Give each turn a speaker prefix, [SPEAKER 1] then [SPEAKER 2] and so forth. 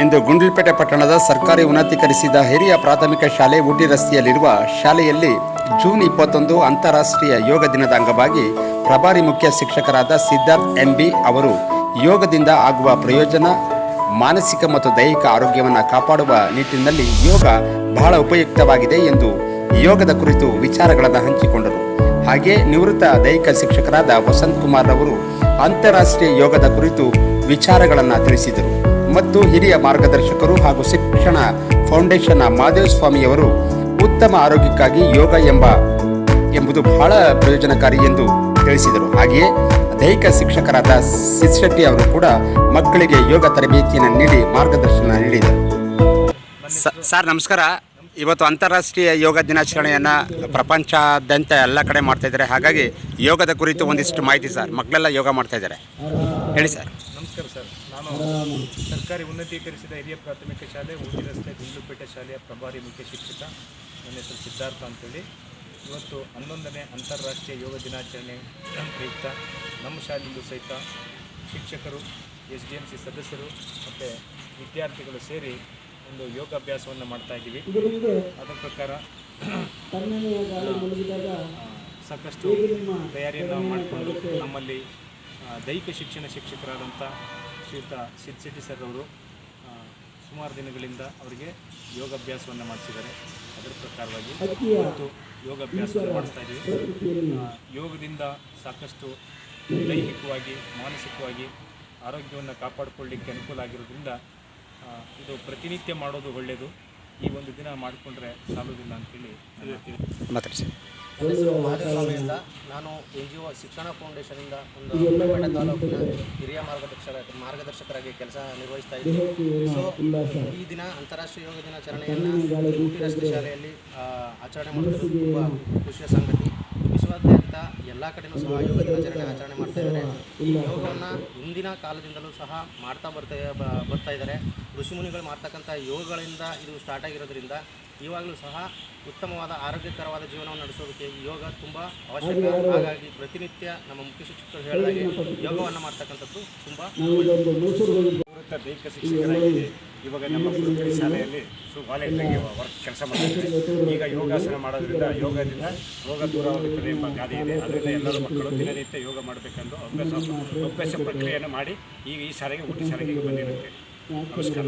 [SPEAKER 1] ಇಂದು ಗುಂಡ್ಲುಪೇಟೆ ಪಟ್ಟಣದ ಸರ್ಕಾರಿ ಉನ್ನತೀಕರಿಸಿದ ಹಿರಿಯ ಪ್ರಾಥಮಿಕ ಶಾಲೆ ಊಟಿ ರಸ್ತೆಯಲ್ಲಿರುವ ಶಾಲೆಯಲ್ಲಿ ಜೂನ್ 21 ಅಂತಾರಾಷ್ಟ್ರೀಯ ಯೋಗ ದಿನದ ಅಂಗವಾಗಿ ಪ್ರಭಾರಿ ಮುಖ್ಯ ಶಿಕ್ಷಕರಾದ ಸಿದ್ಧಾರ್ಥ್ ಎಂಬಿ ಅವರು ಯೋಗದಿಂದ ಆಗುವ ಪ್ರಯೋಜನ, ಮಾನಸಿಕ ಮತ್ತು ದೈಹಿಕ ಆರೋಗ್ಯವನ್ನು ಕಾಪಾಡುವ ನಿಟ್ಟಿನಲ್ಲಿ ಯೋಗ ಬಹಳ ಉಪಯುಕ್ತವಾಗಿದೆ ಎಂದು ಯೋಗದ ಕುರಿತು ವಿಚಾರಗಳನ್ನು ಹಂಚಿಕೊಂಡರು. ಹಾಗೆ ನಿವೃತ್ತ ದೈಹಿಕ ಶಿಕ್ಷಕರಾದ ವಸಂತ್ ಕುಮಾರ್ ಅವರು ಅಂತಾರಾಷ್ಟ್ರೀಯ ಯೋಗದ ಕುರಿತು ವಿಚಾರಗಳನ್ನು ತಿಳಿಸಿದರು. ಮತ್ತು ಹಿರಿಯ ಮಾರ್ಗದರ್ಶಕರು ಹಾಗೂ ಶಿಕ್ಷಣ ಫೌಂಡೇಶನ್ನ ಮಾದೇವ ಸ್ವಾಮಿಯವರು ಉತ್ತಮ ಆರೋಗ್ಯಕ್ಕಾಗಿ ಯೋಗ ಎಂಬುದು ಬಹಳ ಪ್ರಯೋಜನಕಾರಿ ಎಂದು ತಿಳಿಸಿದರು. ಹಾಗೆಯೇ ದೈಹಿಕ ಶಿಕ್ಷಕರಾದ ಸಿದ್ಶೆಟ್ಟಿ ಅವರು ಕೂಡ ಮಕ್ಕಳಿಗೆ ಯೋಗ ತರಬೇತಿಯನ್ನು ನೀಡಿ ಮಾರ್ಗದರ್ಶನ ನೀಡಿದರು. ಸರ್ ನಮಸ್ಕಾರ. ಇವತ್ತು ಅಂತಾರಾಷ್ಟ್ರೀಯ ಯೋಗ ದಿನಾಚರಣೆಯನ್ನು ಪ್ರಪಂಚಾದ್ಯಂತ ಎಲ್ಲ ಕಡೆ ಮಾಡ್ತಾ ಇದ್ದಾರೆ. ಹಾಗಾಗಿ ಯೋಗದ ಕುರಿತು ಒಂದಿಷ್ಟು ಮಾಹಿತಿ ಸರ್. ಮಕ್ಕಳೆಲ್ಲ ಯೋಗ ಮಾಡ್ತಾ ಇದ್ದಾರೆ, ಹೇಳಿ ಸರ್.
[SPEAKER 2] ನಮಸ್ಕಾರ ಸರ್. ನಾನು ಸರ್ಕಾರಿ ಉನ್ನತೀಕರಿಸಿದ ಹಿರಿಯ ಪ್ರಾಥಮಿಕ ಶಾಲೆ ಊಟಿ ರಸ್ತೆ ಗುಂಡ್ಲುಪೇಟೆ ಶಾಲೆಯ ಪ್ರಭಾರಿ ಮುಖ್ಯ ಶಿಕ್ಷಕ. ನನ್ನ ಹೆಸರು ಸಿದ್ಧಾರ್ಥ ಅಂತೇಳಿ. ಇವತ್ತು 11ನೇ ಅಂತಾರಾಷ್ಟ್ರೀಯ ಯೋಗ ದಿನಾಚರಣೆ ಪ್ರಯುಕ್ತ ನಮ್ಮ ಶಾಲೆಯಲ್ಲೂ ಸಹಿತ ಶಿಕ್ಷಕರು, SDMC ಸದಸ್ಯರು ಮತ್ತು ವಿದ್ಯಾರ್ಥಿಗಳು ಸೇರಿ ಒಂದು ಯೋಗಾಭ್ಯಾಸವನ್ನು ಮಾಡ್ತಾ ಇದ್ದೀವಿ. ಅದರ ಪ್ರಕಾರ ಸಾಕಷ್ಟು ತಯಾರಿಯನ್ನು ಮಾಡಿಕೊಂಡು ನಮ್ಮಲ್ಲಿ ದೈಹಿಕ ಶಿಕ್ಷಣ ಶಿಕ್ಷಕರಾದಂಥ ಶ್ರೀಯುತ ಸಿದ್ಶೆಟ್ಟಿ ಸರ್ ಅವರು ಸುಮಾರು ದಿನಗಳಿಂದ ಅವರಿಗೆ ಯೋಗಾಭ್ಯಾಸವನ್ನು ಮಾಡಿಸಿದ್ದಾರೆ. ಅದರ ಪ್ರಕಾರವಾಗಿ ಇವತ್ತು ಯೋಗಾಭ್ಯಾಸವನ್ನು ಮಾಡಿಸ್ತಾ ಇದ್ದೀವಿ. ಯೋಗದಿಂದ ಸಾಕಷ್ಟು ದೈಹಿಕವಾಗಿ, ಮಾನಸಿಕವಾಗಿ ಆರೋಗ್ಯವನ್ನು ಕಾಪಾಡಿಕೊಳ್ಳಲಿಕ್ಕೆ ಅನುಕೂಲ ಆಗಿರೋದ್ರಿಂದ ಇದು ಪ್ರತಿನಿತ್ಯ ಮಾಡೋದು ಒಳ್ಳೆಯದು. ಈ ಒಂದು ದಿನ ಮಾಡಿಕೊಂಡ್ರೆ ಸಾಲೋದಿಲ್ಲ ಅಂತೇಳಿ
[SPEAKER 1] ಮಾತಾಡಿಸಿ.
[SPEAKER 3] ನನ್ನ ಹೆಸರು ಮಾದೇವ ಸ್ವಾಮಿಯಿಂದ. ನಾನು NGO ಶಿಕ್ಷಣ ಫೌಂಡೇಶನಿಂದ ಒಂದು ಗುಂಡ್ಲುಪೇಟೆ ತಾಲೂಕಿನ ಹಿರಿಯ ಮಾರ್ಗದರ್ಶಕರಾಗಿ ಕೆಲಸ ನಿರ್ವಹಿಸ್ತಾ ಇದ್ದೀನಿ. ಸೊ ಈ ದಿನ ಅಂತಾರಾಷ್ಟ್ರೀಯ ಯೋಗ ದಿನಾಚರಣೆಯನ್ನು ಊಟಿ ರಸ್ತೆ ಶಾಲೆಯಲ್ಲಿ ಆಚರಣೆ ಮಾಡೋದು ತುಂಬ ಖುಷಿಯ ಸಂಗತಿ. ವಿಶ್ವಾದ್ಯಂತ ಎಲ್ಲ ಕಡೆಯೂ ಸಹ ಯೋಗ ದಿನಾಚರಣೆ ಆಚರಣೆ ಮಾಡ್ತಾ ಇದ್ದಾರೆ. ಈ ಯೋಗವನ್ನು ಹಿಂದಿನ ಕಾಲದಿಂದಲೂ ಸಹ ಮಾಡ್ತಾ ಬರ್ತಾ ಇದ್ದಾರೆ. ಋಷಿಮುನಿಗಳು ಮಾಡ್ತಕ್ಕಂಥ ಯೋಗಗಳಿಂದ ಇದು ಸ್ಟಾರ್ಟ್ ಆಗಿರೋದ್ರಿಂದ ಇವಾಗಲೂ ಸಹ ಉತ್ತಮವಾದ ಆರೋಗ್ಯಕರವಾದ ಜೀವನವನ್ನು ನಡೆಸೋದಕ್ಕೆ ಈ ಯೋಗ ತುಂಬ ಅವಶ್ಯಕ. ಹಾಗಾಗಿ ಪ್ರತಿನಿತ್ಯ ನಮ್ಮ ಮುಖ್ಯ ಶಿಕ್ಷಕರು ಹೇಳಿದಾಗೆ ಯೋಗವನ್ನು ಮಾಡ್ತಕ್ಕಂಥದ್ದು ತುಂಬ
[SPEAKER 2] ನಿವೃತ್ತ ದೈಹಿಕ ಶಿಕ್ಷಕರಾಗಿ ಇವಾಗ ನಮ್ಮ ಗುರುಕುಲ ಶಾಲೆಯಲ್ಲಿ ವಾಲಂಟಿಯರ್ ವರ್ಕ್ ಕೆಲಸ ಮಾಡ್ತಿದ್ದಾರೆ. ಈಗ ಯೋಗಾಸನ ಮಾಡೋದ್ರಿಂದ ಯೋಗದಿಂದ ರೋಗ ದೂರ ಆಗುತ್ತದೆ ಎಂಬ ಗಾದೆ ಇದೆ. ಅದರಿಂದ ಎಲ್ಲರೂ ಮಕ್ಕಳು ದಿನನಿತ್ಯ ಯೋಗ ಮಾಡಬೇಕೆಂದು ಅಭ್ಯಾಸ ಪ್ರಕ್ರಿಯೆಯನ್ನು ಮಾಡಿ ಈಗ ಈ ಶಾಲೆಗೆ ಊಟಿ ಶಾಲೆಗೆ ಬಂದಿರುತ್ತೆ. ನಮಸ್ಕಾರ.